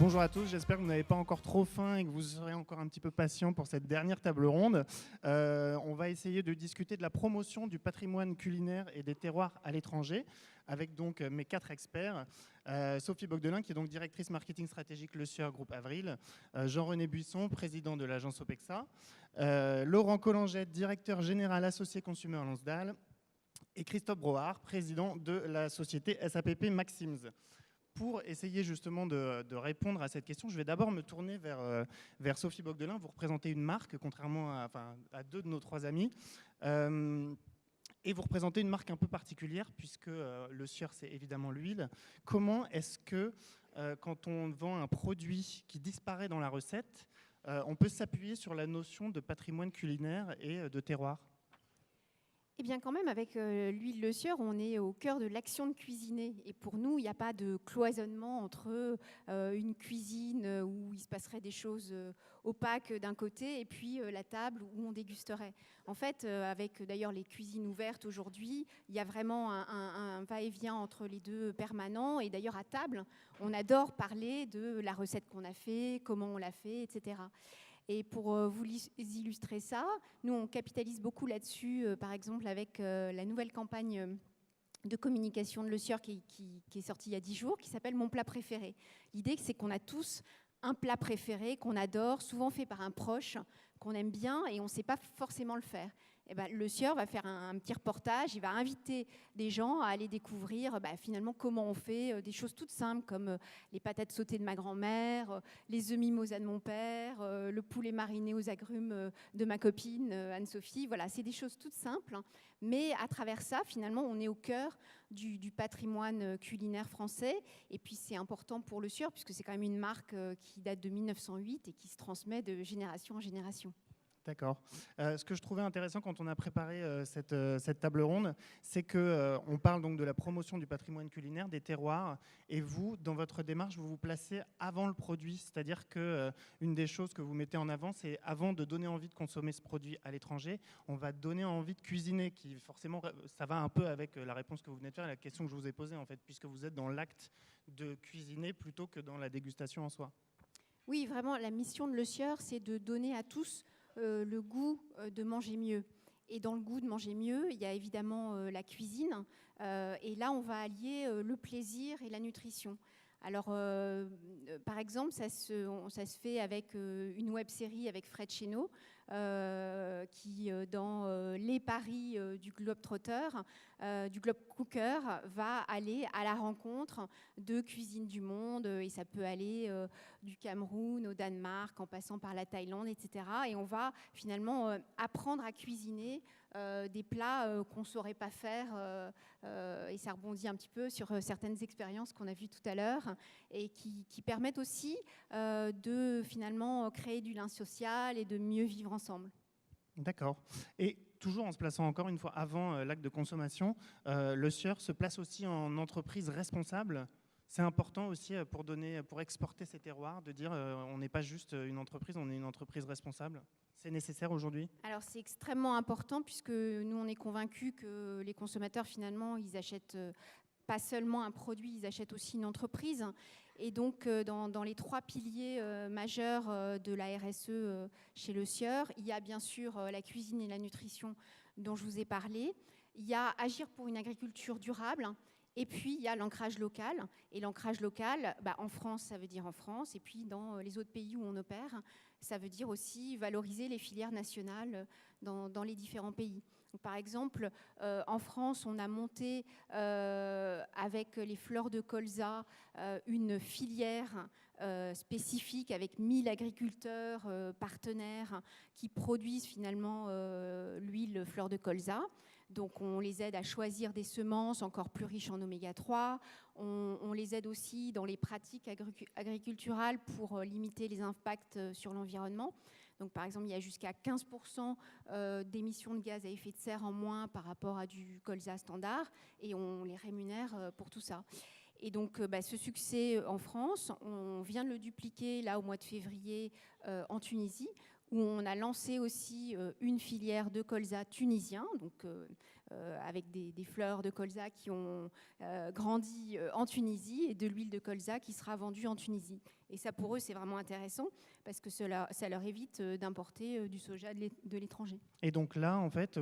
Bonjour à tous, j'espère que vous n'avez pas encore trop faim et que vous serez encore un petit peu patient pour cette dernière table ronde. On va essayer de discuter de la promotion du patrimoine culinaire et des terroirs à l'étranger avec donc mes 4 experts. Sophie Bogdelin, qui est donc directrice marketing stratégique Le Sieur Groupe Avril. Jean-René Buisson, président de l'agence OPEXA. Laurent Collanget, directeur général associé Consumer Lansdal. Et Christophe Brohard, président de la société SAPP Maxims. Pour essayer justement de répondre à cette question, je vais d'abord me tourner vers Sophie Bogdelin. Vous représentez une marque, contrairement à 2 de nos 3 amis. Et vous représentez une marque un peu particulière, puisque le Sieur, c'est évidemment l'huile. Comment est-ce que, quand on vend un produit qui disparaît dans la recette, on peut s'appuyer sur la notion de patrimoine culinaire et de terroir ? Eh bien quand même, avec l'huile Le Sieur, on est au cœur de l'action de cuisiner. Et pour nous, il n'y a pas de cloisonnement entre une cuisine où il se passerait des choses opaques d'un côté et puis la table où on dégusterait. En fait, avec d'ailleurs les cuisines ouvertes aujourd'hui, il y a vraiment un va-et-vient entre les deux permanent. Et d'ailleurs à table, on adore parler de la recette qu'on a fait, comment on l'a fait, etc. Et pour vous illustrer ça, nous, on capitalise beaucoup là-dessus, par exemple, avec la nouvelle campagne de communication de Le Sieur qui est sortie il y a 10 jours, qui s'appelle « Mon plat préféré ». L'idée, c'est qu'on a tous un plat préféré qu'on adore, souvent fait par un proche, qu'on aime bien, et on ne sait pas forcément le faire. Et ben, Le Sieur va faire un petit reportage, il va inviter des gens à aller découvrir finalement comment on fait des choses toutes simples comme les patates sautées de ma grand-mère, les œufs mimosa de mon père, le poulet mariné aux agrumes de ma copine Anne-Sophie. Voilà, c'est des choses toutes simples, hein, mais à travers ça, finalement, on est au cœur du patrimoine culinaire français. Et puis c'est important pour Le Sieur puisque c'est quand même une marque qui date de 1908 et qui se transmet de génération en génération. D'accord. Ce que je trouvais intéressant quand on a préparé cette table ronde, c'est qu'on parle donc de la promotion du patrimoine culinaire, des terroirs, et vous, dans votre démarche, vous vous placez avant le produit, c'est-à-dire qu'une des choses que vous mettez en avant, c'est avant de donner envie de consommer ce produit à l'étranger, on va donner envie de cuisiner, qui forcément, ça va un peu avec la réponse que vous venez de faire et la question que je vous ai posée, en fait, puisque vous êtes dans l'acte de cuisiner plutôt que dans la dégustation en soi. Oui, vraiment, la mission de Le Sieur, c'est de donner à tous le goût de manger mieux. Et dans le goût de manger mieux, il y a évidemment la cuisine. Et là, on va allier le plaisir et la nutrition. Alors, par exemple, ça se fait avec une web-série avec Fred Chénaud, qui, dans les paris du Globe-Trotter, du Globe Cooker, va aller à la rencontre de cuisines du monde. Et ça peut aller du Cameroun au Danemark, en passant par la Thaïlande, etc. Et on va finalement apprendre à cuisiner des plats qu'on ne saurait pas faire. Et ça rebondit un petit peu sur certaines expériences qu'on a vues tout à l'heure et qui permettent aussi de finalement créer du lien social et de mieux vivre ensemble. D'accord. Et toujours en se plaçant encore une fois avant l'acte de consommation, Le Sieur se place aussi en entreprise responsable. C'est important aussi pour exporter ces terroirs, de dire on n'est pas juste une entreprise, on est une entreprise responsable. C'est nécessaire aujourd'hui ? Alors c'est extrêmement important puisque nous on est convaincus que les consommateurs finalement ils achètent pas seulement un produit, ils achètent aussi une entreprise. Et donc, dans les 3 piliers majeurs de la RSE chez Le Sieur, il y a bien sûr la cuisine et la nutrition dont je vous ai parlé. Il y a agir pour une agriculture durable. Et puis, il y a l'ancrage local. Et l'ancrage local, en France, ça veut dire en France. Et puis, dans les autres pays où on opère, ça veut dire aussi valoriser les filières nationales dans les différents pays. Donc, par exemple, en France, on a monté avec les fleurs de colza une filière spécifique avec 1000 agriculteurs partenaires qui produisent finalement l'huile fleur de colza. Donc on les aide à choisir des semences encore plus riches en oméga 3. On les aide aussi dans les pratiques agriculturales pour limiter les impacts sur l'environnement. Donc, par exemple, il y a jusqu'à 15% d'émissions de gaz à effet de serre en moins par rapport à du colza standard et on les rémunère pour tout ça. Et donc, ce succès en France, on vient de le dupliquer là au mois de février en Tunisie, où on a lancé aussi une filière de colza tunisien, donc avec des fleurs de colza qui ont grandi en Tunisie et de l'huile de colza qui sera vendue en Tunisie. Et ça, pour eux, c'est vraiment intéressant parce que ça leur évite d'importer du soja de l'étranger. Et donc là, en fait,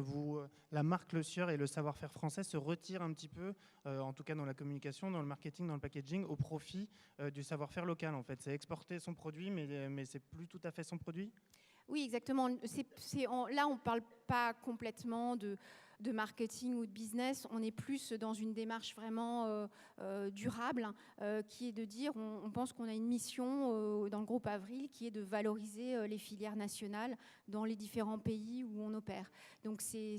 la marque Le Sieur et le savoir-faire français se retirent un petit peu, en tout cas dans la communication, dans le marketing, dans le packaging, au profit du savoir-faire local. En fait, c'est exporter son produit, mais c'est plus tout à fait son produit. Oui, exactement. Là, on ne parle pas complètement de marketing ou de business. On est plus dans une démarche vraiment durable, qui est de dire, on pense qu'on a une mission dans le groupe Avril qui est de valoriser les filières nationales dans les différents pays où on opère. Donc c'est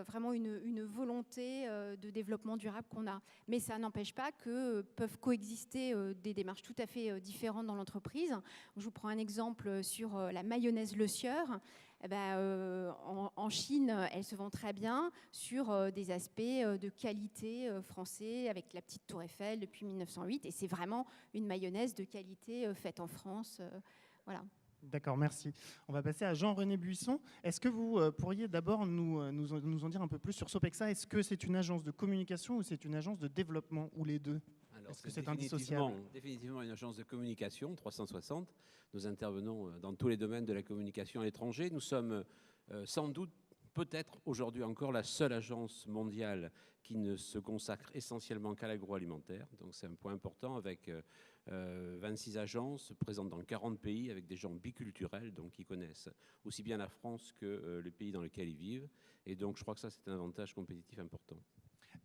vraiment une volonté de développement durable qu'on a. Mais ça n'empêche pas que peuvent coexister des démarches tout à fait différentes dans l'entreprise. Je vous prends un exemple sur la mayonnaise Le Sieur. En Chine, elle se vend très bien sur des aspects de qualité français, avec la petite tour Eiffel depuis 1908. Et c'est vraiment une mayonnaise de qualité faite en France. Voilà. D'accord, merci. On va passer à Jean-René Buisson. Est-ce que vous pourriez d'abord nous en dire un peu plus sur Sopexa? Est-ce que c'est une agence de communication ou c'est une agence de développement, ou les deux? Est-ce que c'est indissociable? Définitivement une agence de communication 360. Nous intervenons dans tous les domaines de la communication à l'étranger. Nous sommes sans doute, peut-être aujourd'hui encore, la seule agence mondiale qui ne se consacre essentiellement qu'à l'agroalimentaire. Donc c'est un point important, avec 26 agences présentes dans 40 pays, avec des gens biculturels, donc qui connaissent aussi bien la France que les pays dans lesquels ils vivent. Et donc je crois que ça, c'est un avantage compétitif important.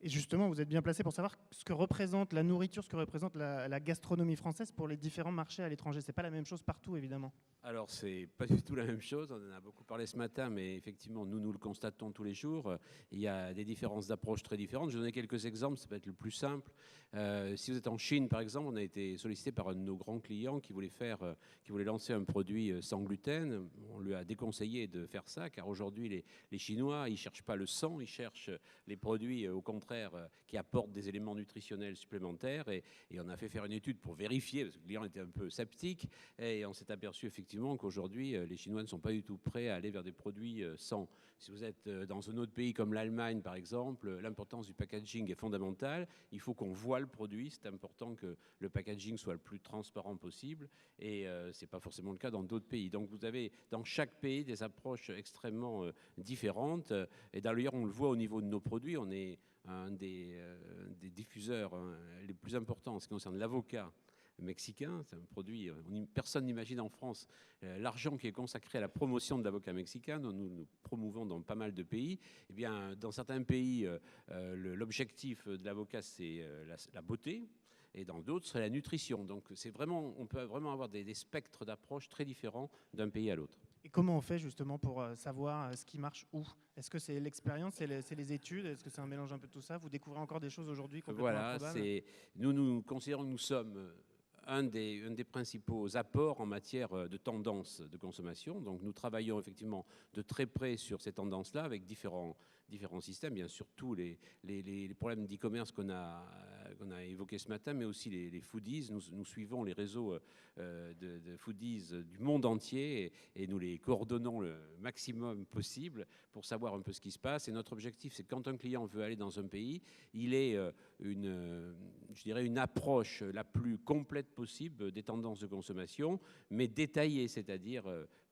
Et justement, vous êtes bien placé pour savoir ce que représente la nourriture, ce que représente la gastronomie française pour les différents marchés à l'étranger. C'est pas la même chose partout, évidemment. Alors, c'est pas du tout la même chose. On en a beaucoup parlé ce matin, mais effectivement, nous le constatons tous les jours. Il y a des différences d'approche très différentes. Je vais donner quelques exemples, ça peut être le plus simple. Si vous êtes en Chine, par exemple, on a été sollicité par un de nos grands clients qui voulait lancer un produit sans gluten. On lui a déconseillé de faire ça, car aujourd'hui, les Chinois, ils cherchent pas le sang, ils cherchent les produits, au contraire, qui apportent des éléments nutritionnels supplémentaires. Et on a fait faire une étude pour vérifier, parce que le client était un peu sceptique, et on s'est aperçu effectivement qu'aujourd'hui, les Chinois ne sont pas du tout prêts à aller vers des produits sans. Si vous êtes dans un autre pays comme l'Allemagne, par exemple, l'importance du packaging est fondamentale. Il faut qu'on voit le produit. C'est important que le packaging soit le plus transparent possible. Et ce n'est pas forcément le cas dans d'autres pays. Donc vous avez dans chaque pays des approches extrêmement différentes. Et d'ailleurs, on le voit au niveau de nos produits. On est un des diffuseurs les plus importants en ce qui concerne l'avocat mexicain. C'est un produit, personne n'imagine en France l'argent qui est consacré à la promotion de l'avocat mexicain, dont nous promouvons dans pas mal de pays. Eh bien, dans certains pays, l'objectif de l'avocat, c'est la beauté, et dans d'autres, c'est la nutrition. Donc, on peut vraiment avoir des spectres d'approche très différents d'un pays à l'autre. Et comment on fait justement pour savoir ce qui marche où? Est-ce que c'est l'expérience, c'est les études? Est-ce que c'est un mélange un peu de tout ça? Vous découvrez encore des choses aujourd'hui complètement improbables? Nous considérons que nous sommes un des principaux apports en matière de tendance de consommation. Donc nous travaillons effectivement de très près sur ces tendances-là, avec différents systèmes, bien sûr tous les problèmes d'e-commerce qu'on a évoqués ce matin, mais aussi les foodies. Nous suivons les réseaux de foodies du monde entier, et nous les coordonnons le maximum possible pour savoir un peu ce qui se passe. Et notre objectif, c'est que quand un client veut aller dans un pays, il ait une approche la plus complète possible des tendances de consommation, mais détaillée, c'est-à-dire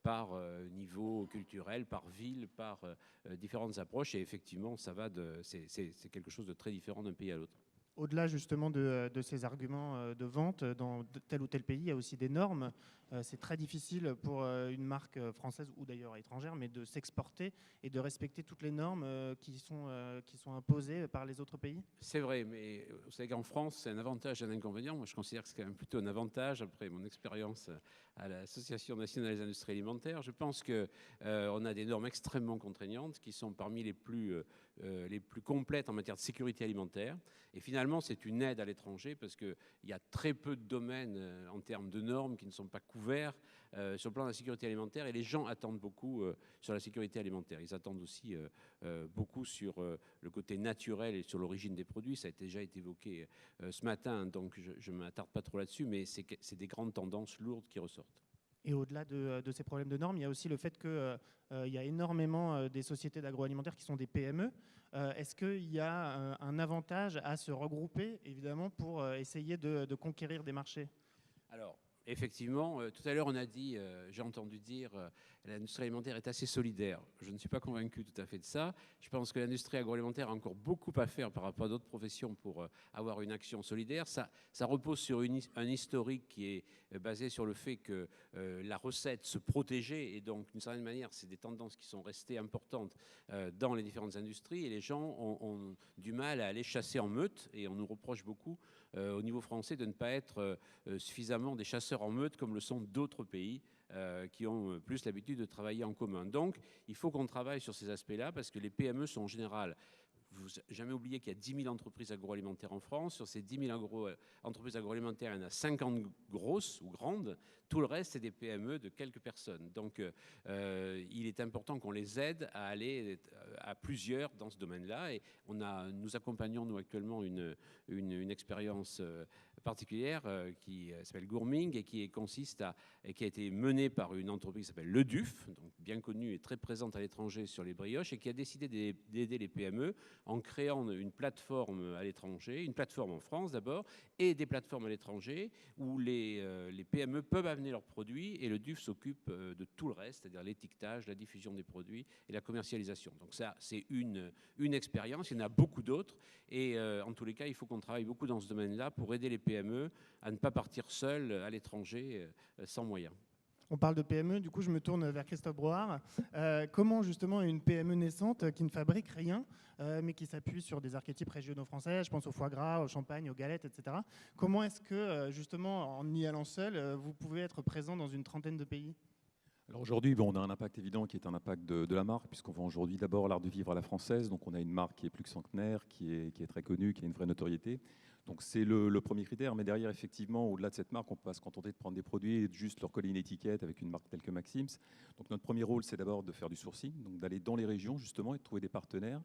par niveau culturel, par ville, par différentes approches. Et effectivement, c'est quelque chose de très différent d'un pays à l'autre. Au-delà justement de ces arguments de vente, dans tel ou tel pays, il y a aussi des normes. C'est très difficile pour une marque française ou d'ailleurs étrangère, mais de s'exporter et de respecter toutes les normes qui sont imposées par les autres pays. C'est vrai, mais vous savez qu'en France, c'est un avantage et un inconvénient. Moi, je considère que c'est quand même plutôt un avantage, après mon expérience à l'Association nationale des industries alimentaires. Je pense qu'on a des normes extrêmement contraignantes qui sont parmi les plus complètes en matière de sécurité alimentaire. Et finalement, c'est une aide à l'étranger parce qu'il y a très peu de domaines en termes de normes qui ne sont pas couverts sur le plan de la sécurité alimentaire. Et les gens attendent beaucoup sur la sécurité alimentaire. Ils attendent aussi beaucoup sur le côté naturel et sur l'origine des produits. Ça a déjà été évoqué ce matin, donc je ne m'attarde pas trop là-dessus, mais c'est des grandes tendances lourdes qui ressortent. Et au-delà de ces problèmes de normes, il y a aussi le fait qu'il y a énormément des sociétés d'agroalimentaire qui sont des PME. Est-ce qu'il y a un avantage à se regrouper, évidemment, pour essayer de conquérir des marchés? Alors, effectivement, tout à l'heure, on a dit, j'ai entendu dire, l'industrie alimentaire est assez solidaire. Je ne suis pas convaincu tout à fait de ça. Je pense que l'industrie agroalimentaire a encore beaucoup à faire par rapport à d'autres professions pour avoir une action solidaire. Ça repose sur un historique qui est basé sur le fait que la recette se protégeait, et donc, d'une certaine manière, c'est des tendances qui sont restées importantes dans les différentes industries, et les gens ont du mal à aller chasser en meute, et on nous reproche beaucoup au niveau français de ne pas être suffisamment des chasseurs en meute comme le sont d'autres pays qui ont plus l'habitude de travailler en commun. Donc, il faut qu'on travaille sur ces aspects-là parce que les PME sont en général... Vous n'avez jamais oublié qu'il y a 10 000 entreprises agroalimentaires en France. Sur ces 10 000 entreprises agroalimentaires, il y en a 50 grosses ou grandes. Tout le reste, c'est des PME de quelques personnes. Donc, il est important qu'on les aide à aller à plusieurs dans ce domaine-là. Et nous accompagnons, nous, actuellement, une expérience particulière qui s'appelle Gourming et qui a été menée par une entreprise qui s'appelle Le Duf, donc bien connue et très présente à l'étranger sur les brioches, et qui a décidé d'aider les PME en créant une plateforme à l'étranger, une plateforme en France d'abord, et des plateformes à l'étranger où les PME peuvent amener leurs produits et le DUF s'occupe de tout le reste, c'est-à-dire l'étiquetage, la diffusion des produits et la commercialisation. Donc ça, c'est une expérience, il y en a beaucoup d'autres, et en tous les cas, il faut qu'on travaille beaucoup dans ce domaine-là pour aider les PME à ne pas partir seules à l'étranger sans moyens. On parle de PME, du coup je me tourne vers Christophe Broard. Comment justement une PME naissante qui ne fabrique rien, mais qui s'appuie sur des archétypes régionaux français, je pense au foie gras, au champagne, aux galettes, etc. Comment est-ce que justement en y allant seul, vous pouvez être présent dans une trentaine de pays? Alors aujourd'hui, on a un impact évident qui est un impact de la marque, puisqu'on vend aujourd'hui d'abord l'art de vivre à la française. Donc on a une marque qui est plus que centenaire, qui est très connue, qui a une vraie notoriété. Donc c'est le premier critère. Mais derrière, effectivement, au-delà de cette marque, on peut pas se contenter de prendre des produits et de juste leur coller une étiquette avec une marque telle que Maxim's. Donc notre premier rôle, c'est d'abord de faire du sourcing, donc d'aller dans les régions justement et de trouver des partenaires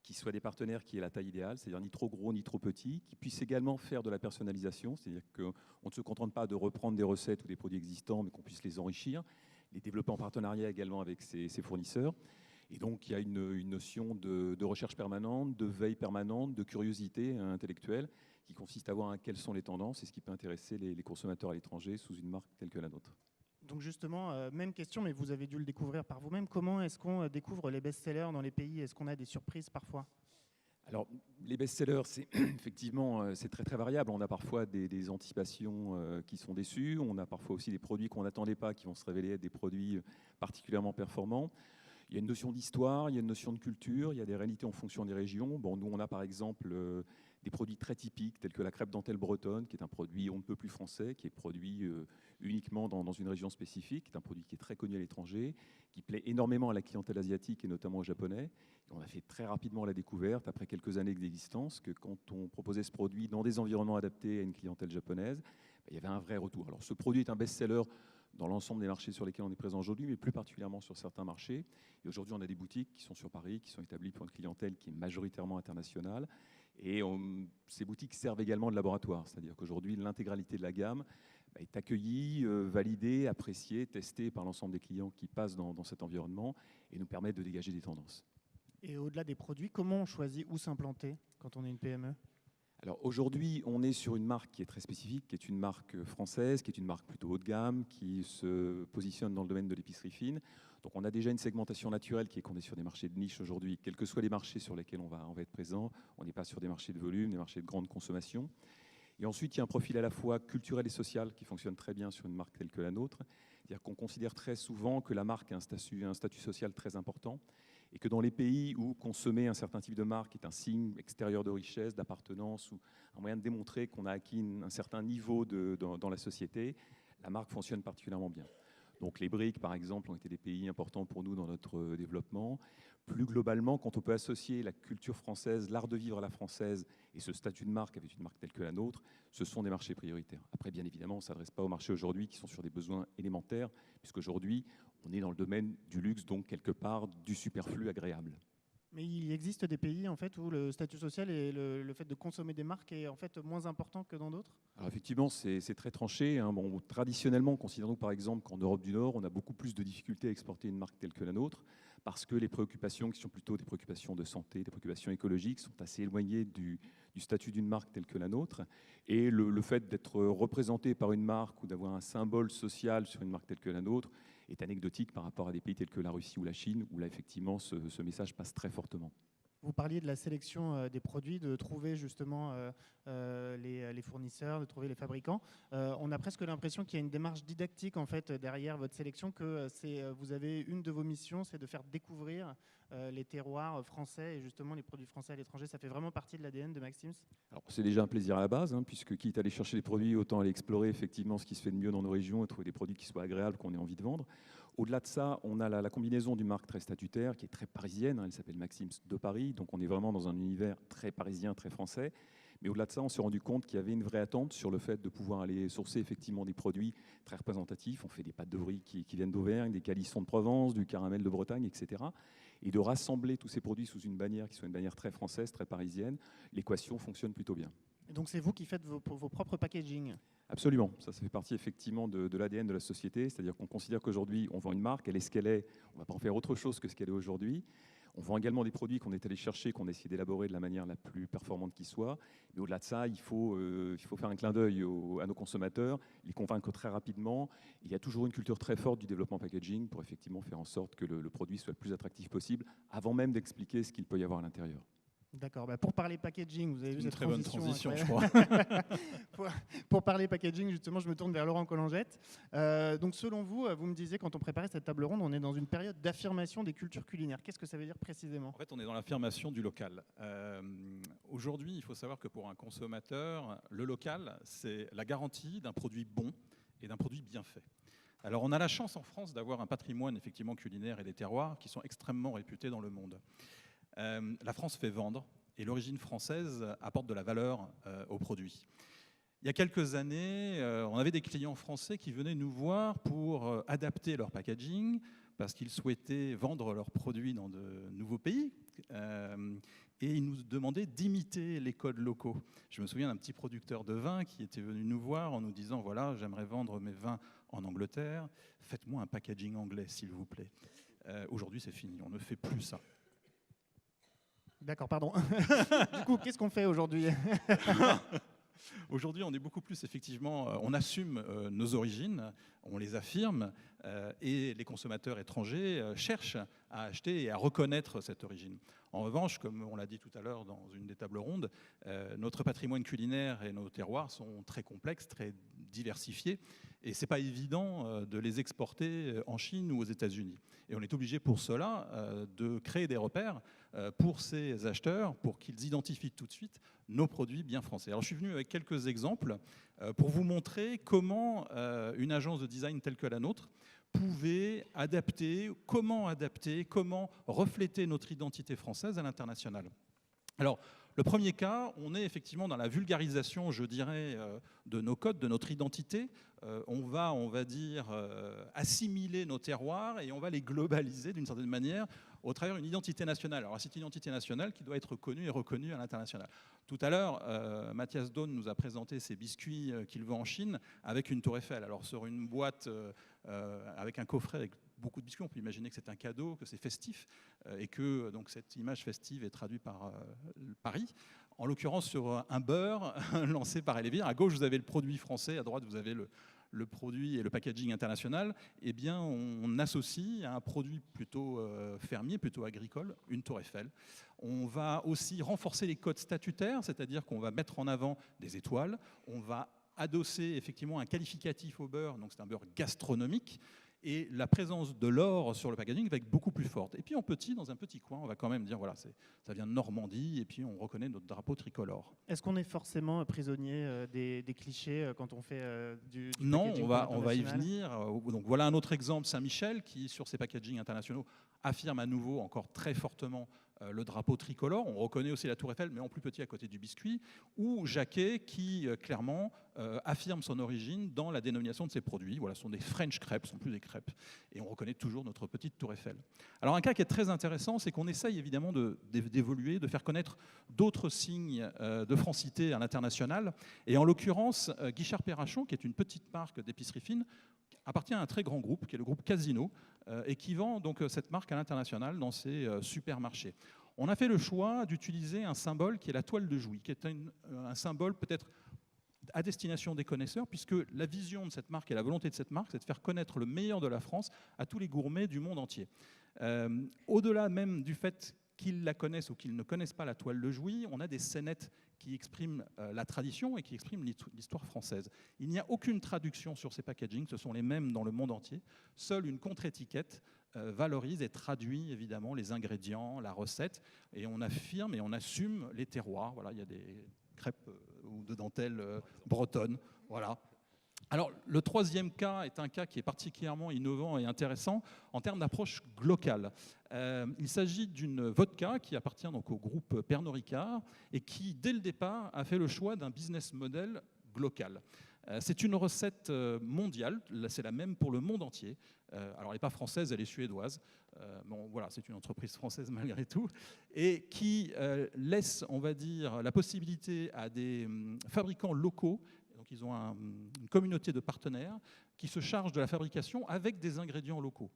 qui soient des partenaires qui aient la taille idéale, c'est-à-dire ni trop gros ni trop petits, qui puissent également faire de la personnalisation, c'est-à-dire qu'on ne se contente pas de reprendre des recettes ou des produits existants, mais qu'on puisse les enrichir, les développer en partenariat également avec ses fournisseurs. Et donc, il y a une notion de recherche permanente, de veille permanente, de curiosité intellectuelle qui consiste à voir quelles sont les tendances et ce qui peut intéresser les consommateurs à l'étranger sous une marque telle que la nôtre. Donc justement, même question, mais vous avez dû le découvrir par vous-même. Comment est-ce qu'on découvre les best-sellers dans les pays? Est-ce qu'on a des surprises parfois? Alors, les best-sellers, c'est effectivement c'est très très variable. On a parfois des anticipations qui sont déçues. On a parfois aussi des produits qu'on n'attendait pas qui vont se révéler être des produits particulièrement performants. Il y a une notion d'histoire, il y a une notion de culture, il y a des réalités en fonction des régions. Bon, nous, on a par exemple des produits très typiques tels que la crêpe dentelle bretonne, qui est un produit on ne peut plus français, qui est produit uniquement dans une région spécifique, qui est un produit qui est très connu à l'étranger, qui plaît énormément à la clientèle asiatique et notamment aux Japonais. Et on a fait très rapidement la découverte, après quelques années d'existence, que quand on proposait ce produit dans des environnements adaptés à une clientèle japonaise, il y avait un vrai retour. Alors ce produit est un best-seller dans l'ensemble des marchés sur lesquels on est présent aujourd'hui, mais plus particulièrement sur certains marchés. Et aujourd'hui, on a des boutiques qui sont sur Paris, qui sont établies pour une clientèle qui est majoritairement internationale. Et ces boutiques servent également de laboratoire, c'est-à-dire qu'aujourd'hui, l'intégralité de la gamme est accueillie, validée, appréciée, testée par l'ensemble des clients qui passent dans cet environnement et nous permettent de dégager des tendances. Et au-delà des produits, comment on choisit où s'implanter quand on est une PME? Alors aujourd'hui, on est sur une marque qui est très spécifique, qui est une marque française, qui est une marque plutôt haut de gamme, qui se positionne dans le domaine de l'épicerie fine. Donc on a déjà une segmentation naturelle qui est qu'on est sur des marchés de niche aujourd'hui, quels que soient les marchés sur lesquels on va être présent. On n'est pas sur des marchés de volume, des marchés de grande consommation. Et ensuite, il y a un profil à la fois culturel et social qui fonctionne très bien sur une marque telle que la nôtre. C'est-à-dire qu'on considère très souvent que la marque a un statut social très important et que dans les pays où consommer un certain type de marque est un signe extérieur de richesse, d'appartenance ou un moyen de démontrer qu'on a acquis un certain niveau dans la société, la marque fonctionne particulièrement bien. Donc les BRIC, par exemple, ont été des pays importants pour nous dans notre développement. Plus globalement, quand on peut associer la culture française, l'art de vivre à la française et ce statut de marque avec une marque telle que la nôtre, ce sont des marchés prioritaires. Après, bien évidemment, on ne s'adresse pas aux marchés aujourd'hui qui sont sur des besoins élémentaires, puisqu'aujourd'hui, on est dans le domaine du luxe, donc quelque part du superflu agréable. Mais il existe des pays en fait, où le statut social et le fait de consommer des marques est en fait moins important que dans d'autres. Alors effectivement, c'est très tranché, hein. Bon, traditionnellement, considérons par exemple qu'en Europe du Nord, on a beaucoup plus de difficultés à exporter une marque telle que la nôtre, parce que les préoccupations qui sont plutôt des préoccupations de santé, des préoccupations écologiques, sont assez éloignées du statut d'une marque telle que la nôtre. Et le fait d'être représenté par une marque ou d'avoir un symbole social sur une marque telle que la nôtre est anecdotique par rapport à des pays tels que la Russie ou la Chine, où là effectivement ce message passe très fortement. Vous parliez de la sélection des produits, de trouver justement les fournisseurs, de trouver les fabricants. On a presque l'impression qu'il y a une démarche didactique en fait derrière votre sélection, que vous avez une de vos missions, c'est de faire découvrir les terroirs français et justement les produits français à l'étranger. Ça fait vraiment partie de l'ADN de Maxim's. Alors, c'est déjà un plaisir à la base, hein, puisque quitte à aller chercher des produits, autant aller explorer effectivement ce qui se fait de mieux dans nos régions et trouver des produits qui soient agréables, qu'on ait envie de vendre. Au-delà de ça, on a la combinaison d'une marque très statutaire, qui est très parisienne, hein, elle s'appelle Maxim's de Paris, donc on est vraiment dans un univers très parisien, très français. Mais au-delà de ça, on s'est rendu compte qu'il y avait une vraie attente sur le fait de pouvoir aller sourcer effectivement des produits très représentatifs. On fait des pâtes de brie qui viennent d'Auvergne, des calissons de Provence, du caramel de Bretagne, etc. Et de rassembler tous ces produits sous une bannière qui soit une bannière très française, très parisienne, l'équation fonctionne plutôt bien. Et donc c'est vous qui faites vos propres packaging. Absolument, ça fait partie effectivement de l'ADN de la société, c'est-à-dire qu'on considère qu'aujourd'hui on vend une marque, elle est ce qu'elle est, on ne va pas en faire autre chose que ce qu'elle est aujourd'hui. On vend également des produits qu'on est allé chercher, qu'on a essayé d'élaborer de la manière la plus performante qui soit. Mais au-delà de ça, il faut faire un clin d'œil à nos consommateurs, les convaincre très rapidement. Il y a toujours une culture très forte du développement packaging pour effectivement faire en sorte que le produit soit le plus attractif possible, avant même d'expliquer ce qu'il peut y avoir à l'intérieur. D'accord. Bah pour parler packaging, vous avez vu cette très bonne transition, je crois. pour parler packaging, justement, je me tourne vers Laurent Collangette. Donc, selon vous, vous me disiez, quand on préparait cette table ronde, on est dans une période d'affirmation des cultures culinaires. Qu'est-ce que ça veut dire précisément ? En fait, on est dans l'affirmation du local. Aujourd'hui, il faut savoir que pour un consommateur, le local, c'est la garantie d'un produit bon et d'un produit bien fait. Alors, on a la chance en France d'avoir un patrimoine effectivement culinaire et des terroirs qui sont extrêmement réputés dans le monde. La France fait vendre et l'origine française apporte de la valeur aux produits. Il y a quelques années, on avait des clients français qui venaient nous voir pour adapter leur packaging parce qu'ils souhaitaient vendre leurs produits dans de nouveaux pays et ils nous demandaient d'imiter les codes locaux. Je me souviens d'un petit producteur de vin qui était venu nous voir en nous disant « Voilà, j'aimerais vendre mes vins en Angleterre, faites-moi un packaging anglais, s'il vous plaît. » Aujourd'hui, c'est fini, on ne fait plus ça. D'accord, pardon. Du coup, qu'est-ce qu'on fait aujourd'hui ? Aujourd'hui, on est beaucoup plus, effectivement, on assume nos origines, on les affirme, et les consommateurs étrangers cherchent à acheter et à reconnaître cette origine. En revanche, comme on l'a dit tout à l'heure dans une des tables rondes, notre patrimoine culinaire et nos terroirs sont très complexes, très diversifiés, et ce n'est pas évident de les exporter en Chine ou aux États-Unis. Et on est obligé pour cela de créer des repères pour ces acheteurs, pour qu'ils identifient tout de suite nos produits bien français. Alors je suis venu avec quelques exemples pour vous montrer comment une agence de design telle que la nôtre pouvait adapter, comment refléter notre identité française à l'international. Alors, le premier cas, on est effectivement dans la vulgarisation, je dirais, de nos codes, de notre identité. On va dire, assimiler nos terroirs et on va les globaliser d'une certaine manière au travers d'une identité nationale. Alors, cette identité nationale qui doit être connue et reconnue à l'international. Tout à l'heure, Mathias Daune nous a présenté ses biscuits qu'il vend en Chine avec une tour Eiffel. Alors, sur une boîte avec un coffret avec beaucoup de biscuits, on peut imaginer que c'est un cadeau, que c'est festif, et que donc, cette image festive est traduite par Paris. En l'occurrence, sur un beurre lancé par Elevir. À gauche, vous avez le produit français, à droite, vous avez le produit et le packaging international. Eh bien, on associe à un produit plutôt fermier, plutôt agricole, une tour Eiffel. On va aussi renforcer les codes statutaires, c'est-à-dire qu'on va mettre en avant des étoiles, on va adosser effectivement un qualificatif au beurre, donc c'est un beurre gastronomique, et la présence de l'or sur le packaging va être beaucoup plus forte. Et puis en petit, dans un petit coin, on va quand même dire, voilà, ça vient de Normandie, et puis on reconnaît notre drapeau tricolore. Est-ce qu'on est forcément prisonnier des clichés quand on fait du non, packaging on va y venir. Donc voilà un autre exemple, Saint-Michel, qui sur ses packagings internationaux affirme à nouveau encore très fortement le drapeau tricolore. On reconnaît aussi la Tour Eiffel, mais en plus petit à côté du biscuit. Ou Jacquet, qui clairement affirme son origine dans la dénomination de ses produits. Voilà, ce sont des French crêpes, ce ne sont plus des crêpes. Et on reconnaît toujours notre petite Tour Eiffel. Alors un cas qui est très intéressant, c'est qu'on essaye évidemment d'évoluer, de faire connaître d'autres signes de francité à l'international. Et en l'occurrence, Guichard-Perrachon, qui est une petite marque d'épicerie fine, appartient à un très grand groupe, qui est le groupe Casino, et qui vend donc cette marque à l'international dans ses supermarchés. On a fait le choix d'utiliser un symbole qui est la toile de Jouy, qui est un symbole peut-être à destination des connaisseurs, puisque la vision de cette marque et la volonté de cette marque, c'est de faire connaître le meilleur de la France à tous les gourmets du monde entier. Au-delà même du fait qu'ils la connaissent ou qu'ils ne connaissent pas la toile de Jouy, on a des scénettes qui expriment la tradition et qui expriment l'histoire française. Il n'y a aucune traduction sur ces packagings, ce sont les mêmes dans le monde entier. Seule une contre-étiquette valorise et traduit évidemment les ingrédients, la recette, et on affirme et on assume les terroirs. Voilà, il y a des crêpes ou de dentelle bretonne. Voilà. Alors, le troisième cas est un cas qui est particulièrement innovant et intéressant en termes d'approche globale. Il s'agit d'une vodka qui appartient donc au groupe Pernod Ricard et qui, dès le départ, a fait le choix d'un business model global. C'est une recette mondiale, c'est la même pour le monde entier. Alors, elle n'est pas française, elle est suédoise. Bon, voilà, c'est une entreprise française malgré tout, et qui laisse, on va dire, la possibilité à des fabricants locaux. Donc, ils ont une communauté de partenaires qui se chargent de la fabrication avec des ingrédients locaux.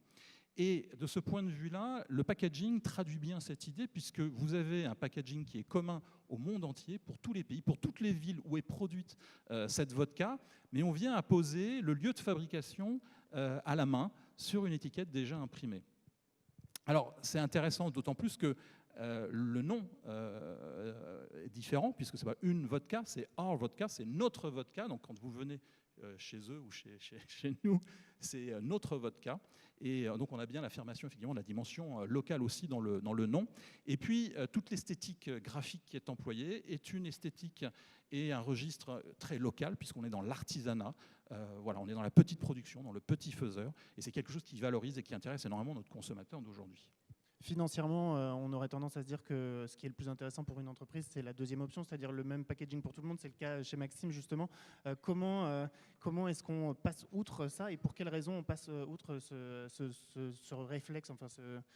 Et de ce point de vue-là, le packaging traduit bien cette idée, puisque vous avez un packaging qui est commun au monde entier, pour tous les pays, pour toutes les villes où est produite cette vodka, mais on vient apposer le lieu de fabrication à la main sur une étiquette déjà imprimée. Alors, c'est intéressant, d'autant plus que le nom est différent, puisque ce n'est pas une vodka, c'est our vodka, c'est notre vodka. Donc quand vous venez chez eux ou chez nous, c'est notre vodka. Et donc on a bien l'affirmation, effectivement, de la dimension locale aussi dans le nom. Et puis toute l'esthétique graphique qui est employée est une esthétique et un registre très local, puisqu'on est dans l'artisanat. Voilà, on est dans la petite production, dans le petit faiseur. Et c'est quelque chose qui valorise et qui intéresse énormément notre consommateur d'aujourd'hui. Financièrement, on aurait tendance à se dire que ce qui est le plus intéressant pour une entreprise, c'est la deuxième option, c'est-à-dire le même packaging pour tout le monde. C'est le cas chez Maxime, justement. Comment est-ce qu'on passe outre ça et pour quelles raisons on passe outre ce réflexe, enfin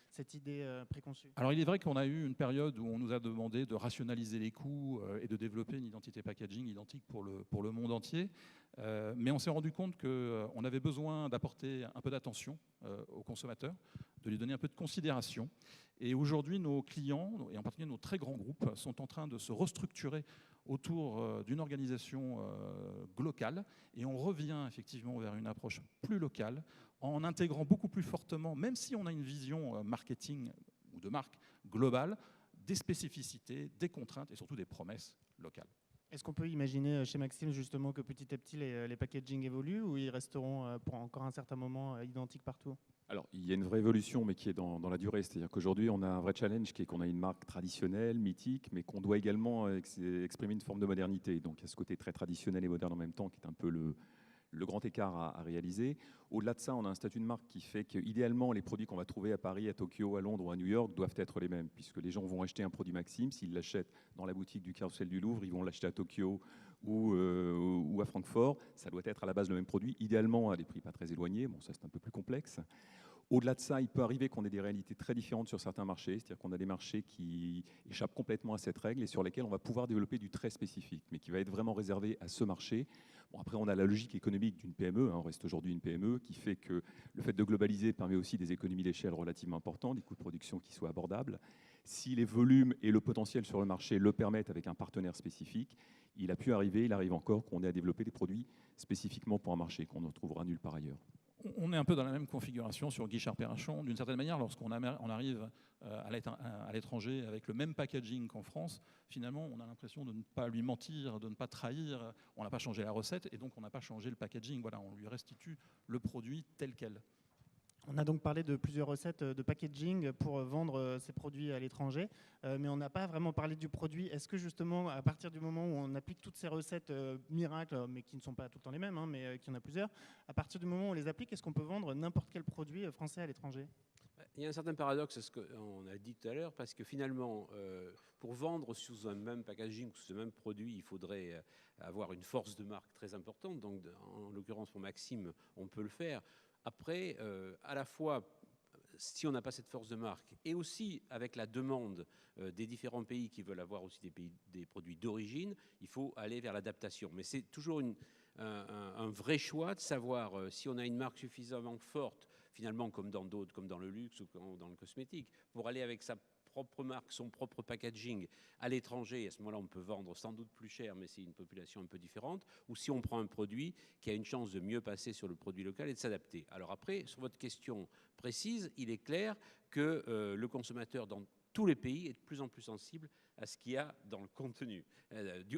cette idée préconçue? Alors, il est vrai qu'on a eu une période où on nous a demandé de rationaliser les coûts et de développer une identité packaging identique pour le monde entier. Mais on s'est rendu compte qu'on avait besoin d'apporter un peu d'attention aux consommateurs, de lui donner un peu de considération. Et aujourd'hui, nos clients, et en particulier nos très grands groupes, sont en train de se restructurer autour d'une organisation locale. Et on revient effectivement vers une approche plus locale, en intégrant beaucoup plus fortement, même si on a une vision marketing ou de marque globale, des spécificités, des contraintes et surtout des promesses locales. Est-ce qu'on peut imaginer chez Maxime justement que petit à petit les packaging évoluent ou ils resteront pour encore un certain moment identiques partout? Alors, il y a une vraie évolution, mais qui est dans la durée. C'est-à-dire qu'aujourd'hui, on a un vrai challenge qui est qu'on a une marque traditionnelle, mythique, mais qu'on doit également exprimer une forme de modernité. Donc, il y a ce côté très traditionnel et moderne en même temps, qui est un peu le grand écart à réaliser. Au-delà de ça, on a un statut de marque qui fait qu'idéalement, les produits qu'on va trouver à Paris, à Tokyo, à Londres ou à New York doivent être les mêmes, puisque les gens vont acheter un produit Maxime. S'ils l'achètent dans la boutique du Carrousel du Louvre, ils vont l'acheter à Tokyo ou à Francfort. Ça doit être à la base le même produit, idéalement à des prix pas très éloignés. Bon, ça, c'est un peu plus complexe. Au-delà de ça, il peut arriver qu'on ait des réalités très différentes sur certains marchés, c'est-à-dire qu'on a des marchés qui échappent complètement à cette règle et sur lesquels on va pouvoir développer du très spécifique, mais qui va être vraiment réservé à ce marché. Bon, après, on a la logique économique d'une PME, on reste aujourd'hui une PME, qui fait que le fait de globaliser permet aussi des économies d'échelle relativement importantes, des coûts de production qui soient abordables. Si les volumes et le potentiel sur le marché le permettent avec un partenaire spécifique, il a pu arriver, il arrive encore qu'on ait à développer des produits spécifiquement pour un marché qu'on ne retrouvera nulle part ailleurs. On est un peu dans la même configuration sur Guichard-Perrachon. D'une certaine manière, lorsqu'on arrive à l'étranger avec le même packaging qu'en France, finalement, on a l'impression de ne pas lui mentir, de ne pas trahir. On n'a pas changé la recette et donc on n'a pas changé le packaging. Voilà, on lui restitue le produit tel quel. On a donc parlé de plusieurs recettes de packaging pour vendre ces produits à l'étranger, mais on n'a pas vraiment parlé du produit. Est-ce que justement, à partir du moment où on applique toutes ces recettes miracles, mais qui ne sont pas tout le temps les mêmes, mais qu'il y en a plusieurs, à partir du moment où on les applique, est-ce qu'on peut vendre n'importe quel produit français à l'étranger? Il y a un certain paradoxe à ce qu'on a dit tout à l'heure, parce que finalement, pour vendre sous un même packaging, sous ce même produit, il faudrait avoir une force de marque très importante. Donc, en l'occurrence, pour Maxime, on peut le faire. Après, à la fois, si on n'a pas cette force de marque, et aussi avec la demande des différents pays qui veulent avoir aussi des produits d'origine, il faut aller vers l'adaptation. Mais c'est toujours un vrai choix de savoir si on a une marque suffisamment forte, finalement, comme dans d'autres, comme dans le luxe ou dans le cosmétique, pour aller avec sa propre marque, son propre packaging à l'étranger. À ce moment-là, on peut vendre sans doute plus cher, mais c'est une population un peu différente. Ou si on prend un produit qui a une chance de mieux passer sur le produit local et de s'adapter. Alors après, sur votre question précise, il est clair que le consommateur dans tous les pays est de plus en plus sensible à ce qu'il y a dans le contenu,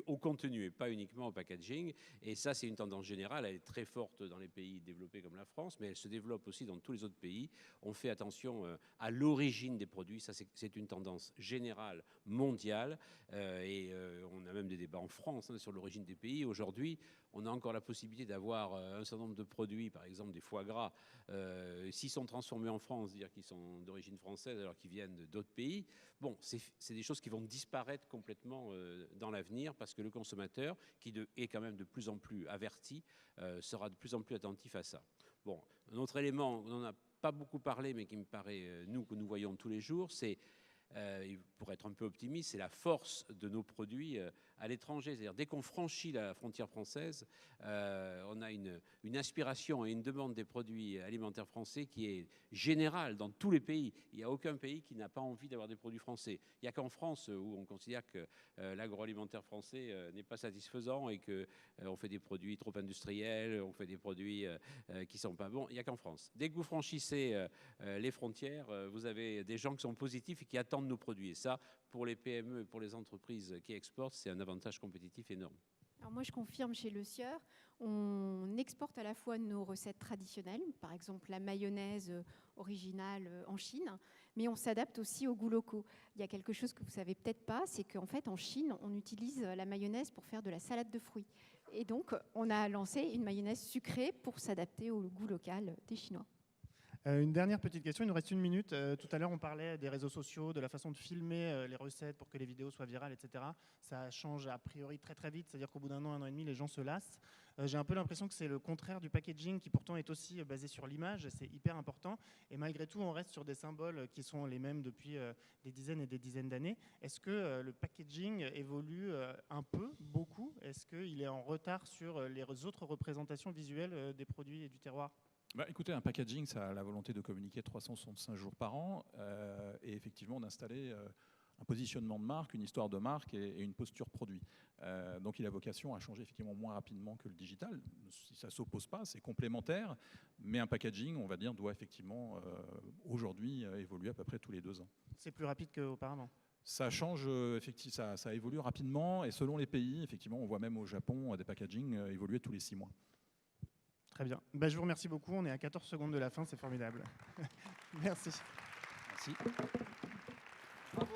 au contenu et pas uniquement au packaging. Et ça, c'est une tendance générale. Elle est très forte dans les pays développés comme la France, mais elle se développe aussi dans tous les autres pays. On fait attention à l'origine des produits. Ça, c'est une tendance générale mondiale. Et on a même des débats en France sur l'origine des pays. Aujourd'hui, on a encore la possibilité d'avoir un certain nombre de produits, par exemple des foie gras, s'ils sont transformés en France, dire qu'ils sont d'origine française alors qu'ils viennent d'autres pays. Bon, c'est des choses qui vont disparaître complètement dans l'avenir parce que le consommateur, qui est quand même de plus en plus averti, sera de plus en plus attentif à ça. Bon, un autre élément, on n'en a pas beaucoup parlé, mais qui me paraît, que nous voyons tous les jours, c'est, pour être un peu optimiste, c'est la force de nos produits à l'étranger. C'est-à-dire, dès qu'on franchit la frontière française, on a une aspiration et une demande des produits alimentaires français qui est générale dans tous les pays. Il n'y a aucun pays qui n'a pas envie d'avoir des produits français. Il n'y a qu'en France où on considère que l'agroalimentaire français n'est pas satisfaisant et qu'on fait des produits trop industriels, on fait des produits qui ne sont pas bons. Il n'y a qu'en France. Dès que vous franchissez les frontières, vous avez des gens qui sont positifs et qui attendent nos produits. Et ça, pour les PME et pour les entreprises qui exportent, c'est un avantage compétitif énorme. Alors moi, je confirme chez Le Sieur, on exporte à la fois nos recettes traditionnelles, par exemple la mayonnaise originale en Chine, mais on s'adapte aussi aux goûts locaux. Il y a quelque chose que vous ne savez peut-être pas, c'est qu'en fait, en Chine, on utilise la mayonnaise pour faire de la salade de fruits. Et donc, on a lancé une mayonnaise sucrée pour s'adapter au goût local des Chinois. Une dernière petite question, il nous reste 1 minute. Tout à l'heure, on parlait des réseaux sociaux, de la façon de filmer les recettes pour que les vidéos soient virales, etc. Ça change a priori très très vite, c'est-à-dire qu'au bout d'un an et demi, les gens se lassent. J'ai un peu l'impression que c'est le contraire du packaging qui pourtant est aussi basé sur l'image, c'est hyper important. Et malgré tout, on reste sur des symboles qui sont les mêmes depuis des dizaines et des dizaines d'années. Est-ce que le packaging évolue un peu, beaucoup? Est-ce qu'il est en retard sur les autres représentations visuelles des produits et du terroir? Écoutez, un packaging, ça a la volonté de communiquer 365 jours par an et effectivement d'installer un positionnement de marque, une histoire de marque et une posture produit. Donc il a vocation à changer effectivement moins rapidement que le digital. Si ça ne s'oppose pas, c'est complémentaire, mais un packaging, on va dire, doit effectivement aujourd'hui évoluer à peu près tous les 2 ans. C'est plus rapide qu'auparavant? Ça change, effectivement, ça évolue rapidement et selon les pays, effectivement, on voit même au Japon des packagings évoluer tous les 6 mois. Très bien. Je vous remercie beaucoup. On est à 14 secondes de la fin, c'est formidable. Merci. Merci. Bravo.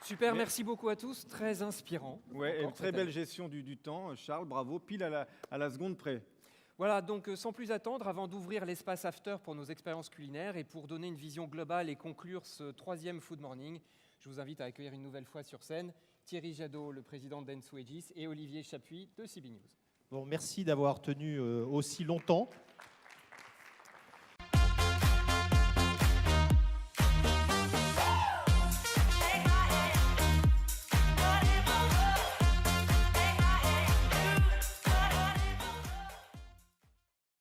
Super, merci beaucoup à tous. Très inspirant. Ouais, une très belle gestion du temps. Charles, bravo, pile à la seconde près. Voilà, donc sans plus attendre, avant d'ouvrir l'espace after pour nos expériences culinaires et pour donner une vision globale et conclure ce 3e Food Morning, je vous invite à accueillir une nouvelle fois sur scène Thierry Jadot, le président d'Enso Aegis, et Olivier Chapuis de CB News. Bon, merci d'avoir tenu aussi longtemps.